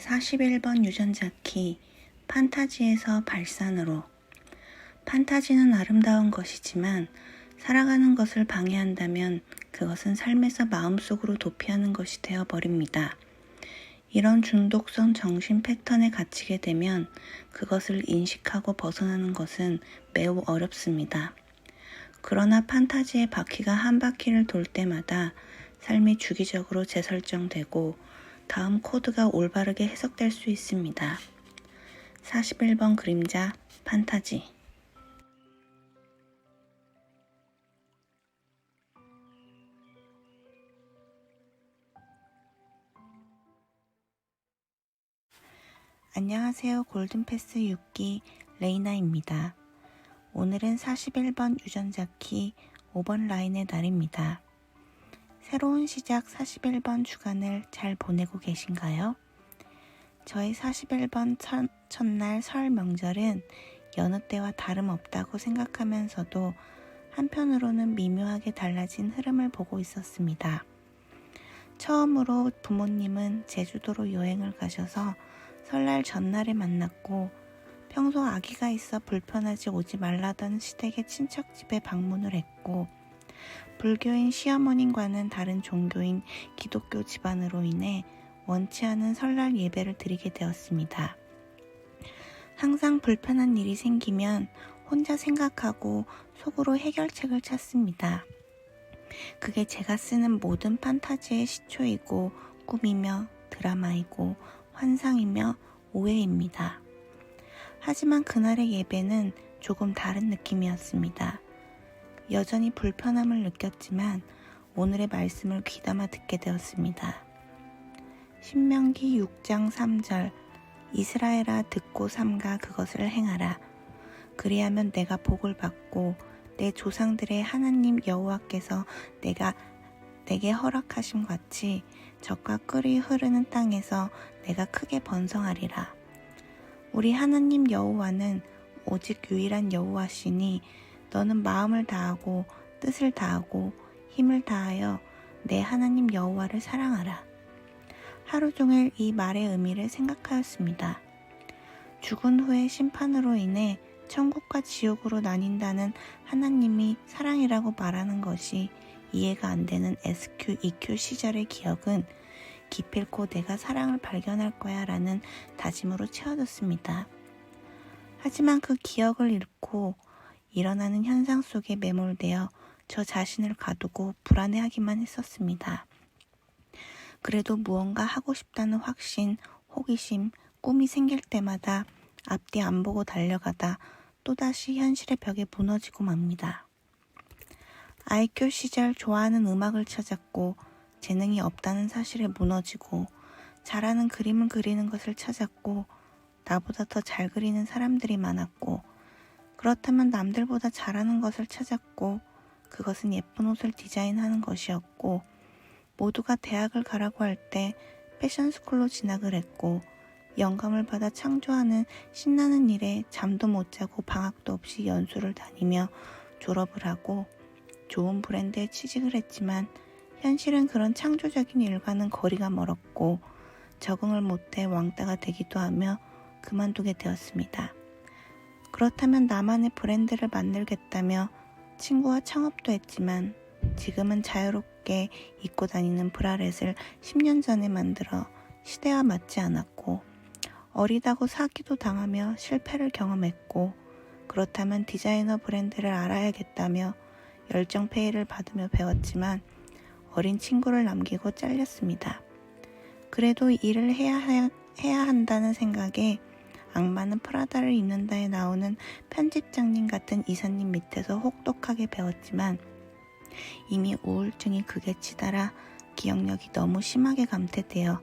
41번 유전자 키 판타지에서 발산으로. 판타지는 아름다운 것이지만 살아가는 것을 방해한다면 그것은 삶에서 마음속으로 도피하는 것이 되어버립니다. 이런 중독성 정신 패턴에 갇히게 되면 그것을 인식하고 벗어나는 것은 매우 어렵습니다. 그러나 판타지의 바퀴가 한 바퀴를 돌 때마다 삶이 주기적으로 재설정되고 다음 코드가 올바르게 해석될 수 있습니다. 41번 그림자 판타지. 안녕하세요. 골든패스 6기 레이나입니다. 오늘은 41번 유전자 키 5번 라인의 날입니다. 새로운 시작 41번 주간을 잘 보내고 계신가요? 저희 41번 첫날 설 명절은 여느 때와 다름없다고 생각하면서도 한편으로는 미묘하게 달라진 흐름을 보고 있었습니다. 처음으로 부모님은 제주도로 여행을 가셔서 설날 전날에 만났고, 평소 아기가 있어 불편하지 오지 말라던 시댁의 친척집에 방문을 했고, 불교인 시어머님과는 다른 종교인 기독교 집안으로 인해 원치 않은 설날 예배를 드리게 되었습니다. 항상 불편한 일이 생기면 혼자 생각하고 속으로 해결책을 찾습니다. 그게 제가 쓰는 모든 판타지의 시초이고 꿈이며 드라마이고 환상이며 오해입니다. 하지만 그날의 예배는 조금 다른 느낌이었습니다. 여전히 불편함을 느꼈지만 오늘의 말씀을 귀담아 듣게 되었습니다. 신명기 6장 3절 이스라엘아 듣고 삼가 그것을 행하라. 그리하면 내가 복을 받고 내 조상들의 하나님 여호와께서 내게 허락하심 같이 젖과 꿀이 흐르는 땅에서 내가 크게 번성하리라. 우리 하나님 여호와는 오직 유일한 여호와시니 너는 마음을 다하고 뜻을 다하고 힘을 다하여 내 하나님 여호와를 사랑하라. 하루 종일 이 말의 의미를 생각하였습니다. 죽은 후의 심판으로 인해 천국과 지옥으로 나뉜다는 하나님이 사랑이라고 말하는 것이 이해가 안 되는 SQ, EQ 시절의 기억은 기필코 내가 사랑을 발견할 거야 라는 다짐으로 채워졌습니다. 하지만 그 기억을 잃고 일어나는 현상 속에 매몰되어 저 자신을 가두고 불안해하기만 했었습니다. 그래도 무언가 하고 싶다는 확신, 호기심, 꿈이 생길 때마다 앞뒤 안 보고 달려가다 또다시 현실의 벽에 무너지고 맙니다. 아이큐 시절 좋아하는 음악을 찾았고 재능이 없다는 사실에 무너지고 잘하는 그림을 그리는 것을 찾았고 나보다 더 잘 그리는 사람들이 많았고 그렇다면 남들보다 잘하는 것을 찾았고 그것은 예쁜 옷을 디자인하는 것이었고 모두가 대학을 가라고 할 때 패션스쿨로 진학을 했고 영감을 받아 창조하는 신나는 일에 잠도 못 자고 방학도 없이 연수를 다니며 졸업을 하고 좋은 브랜드에 취직을 했지만 현실은 그런 창조적인 일과는 거리가 멀었고 적응을 못해 왕따가 되기도 하며 그만두게 되었습니다. 그렇다면 나만의 브랜드를 만들겠다며 친구와 창업도 했지만 지금은 자유롭게 입고 다니는 브라렛을 10년 전에 만들어 시대와 맞지 않았고 어리다고 사기도 당하며 실패를 경험했고 그렇다면 디자이너 브랜드를 알아야겠다며 열정페이를 받으며 배웠지만 어린 친구를 남기고 잘렸습니다. 그래도 일을 해야 한다는 생각에 악마는 프라다를 입는다에 나오는 편집장님 같은 이사님 밑에서 혹독하게 배웠지만 이미 우울증이 극에 치달아 기억력이 너무 심하게 감퇴되어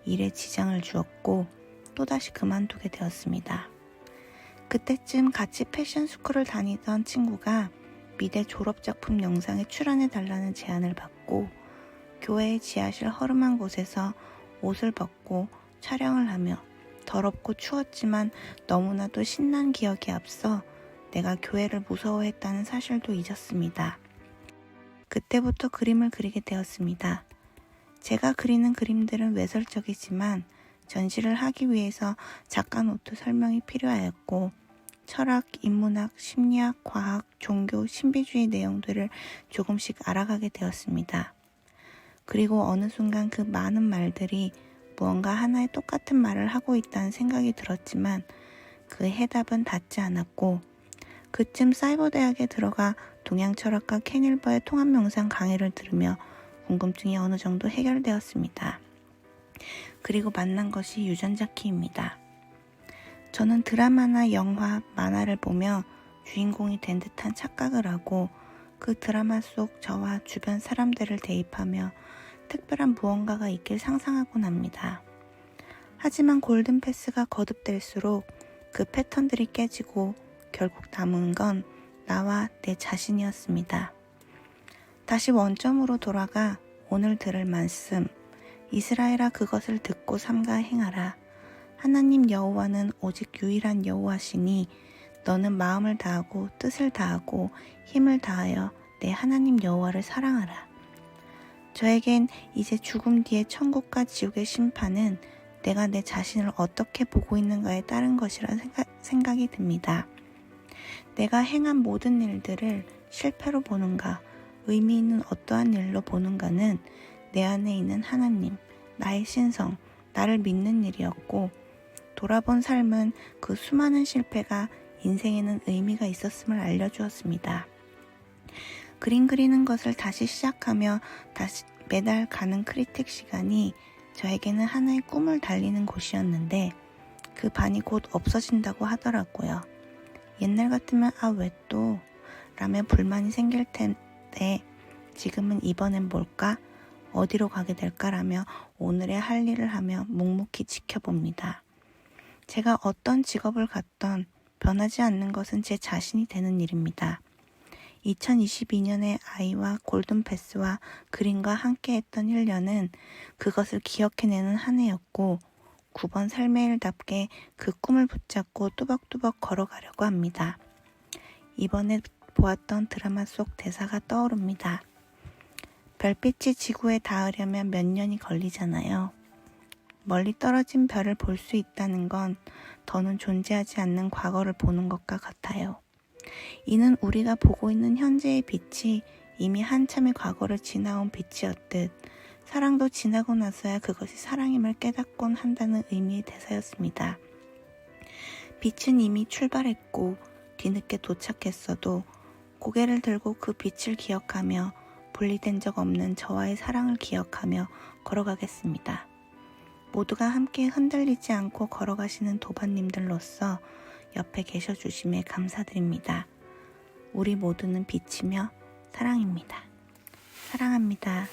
일에 지장을 주었고 또다시 그만두게 되었습니다. 그때쯤 같이 패션스쿨을 다니던 친구가 미대 졸업작품 영상에 출연해달라는 제안을 받고 교회의 지하실 허름한 곳에서 옷을 벗고 촬영을 하며 더럽고 추웠지만 너무나도 신난 기억에 앞서 내가 교회를 무서워했다는 사실도 잊었습니다. 그때부터 그림을 그리게 되었습니다. 제가 그리는 그림들은 외설적이지만 전시를 하기 위해서 작가 노트 설명이 필요하였고 철학, 인문학, 심리학, 과학, 종교, 신비주의 내용들을 조금씩 알아가게 되었습니다. 그리고 어느 순간 그 많은 말들이 무언가 하나의 똑같은 말을 하고 있다는 생각이 들었지만 그 해답은 닿지 않았고 그쯤 사이버대학에 들어가 동양철학가 켄일버의 통합명상 강의를 들으며 궁금증이 어느 정도 해결되었습니다. 그리고 만난 것이 유전자 키입니다. 저는 드라마나 영화, 만화를 보며 주인공이 된 듯한 착각을 하고 그 드라마 속 저와 주변 사람들을 대입하며 특별한 무언가가 있길 상상하곤 합니다. 하지만 골든패스가 거듭될수록 그 패턴들이 깨지고 결국 남은 건 나와 내 자신이었습니다. 다시 원점으로 돌아가 오늘 들을 말씀, 이스라엘아 그것을 듣고 삼가 행하라. 하나님 여호와는 오직 유일한 여호와시니 너는 마음을 다하고 뜻을 다하고 힘을 다하여 내 하나님 여호와를 사랑하라. 저에겐 이제 죽음 뒤의 천국과 지옥의 심판은 내가 내 자신을 어떻게 보고 있는가에 따른 것이라 생각이 듭니다. 내가 행한 모든 일들을 실패로 보는가, 의미 있는 어떠한 일로 보는가는 내 안에 있는 하나님, 나의 신성, 나를 믿는 일이었고 돌아본 삶은 그 수많은 실패가 인생에는 의미가 있었음을 알려주었습니다. 그림 그리는 것을 다시 시작하며 다시 매달 가는 크리틱 시간이 저에게는 하나의 꿈을 달리는 곳이었는데 그 반이 곧 없어진다고 하더라고요. 옛날 같으면 왜 또? 라며 불만이 생길 텐데 지금은 이번엔 뭘까? 어디로 가게 될까라며 오늘의 할 일을 하며 묵묵히 지켜봅니다. 제가 어떤 직업을 갖던 변하지 않는 것은 제 자신이 되는 일입니다. 2022년에 아이와 골든패스와 그림과 함께했던 1년은 그것을 기억해내는 한 해였고 9번 삶의 일답게 그 꿈을 붙잡고 뚜벅뚜벅 걸어가려고 합니다. 이번에 보았던 드라마 속 대사가 떠오릅니다. 별빛이 지구에 닿으려면 몇 년이 걸리잖아요. 멀리 떨어진 별을 볼 수 있다는 건 더는 존재하지 않는 과거를 보는 것과 같아요. 이는 우리가 보고 있는 현재의 빛이 이미 한참의 과거를 지나온 빛이었듯 사랑도 지나고 나서야 그것이 사랑임을 깨닫곤 한다는 의미의 대사였습니다. 빛은 이미 출발했고 뒤늦게 도착했어도 고개를 들고 그 빛을 기억하며 분리된 적 없는 저와의 사랑을 기억하며 걸어가겠습니다. 모두가 함께 흔들리지 않고 걸어가시는 도반님들로서 옆에 계셔주심에 감사드립니다. 우리 모두는 빛이며 사랑입니다. 사랑합니다.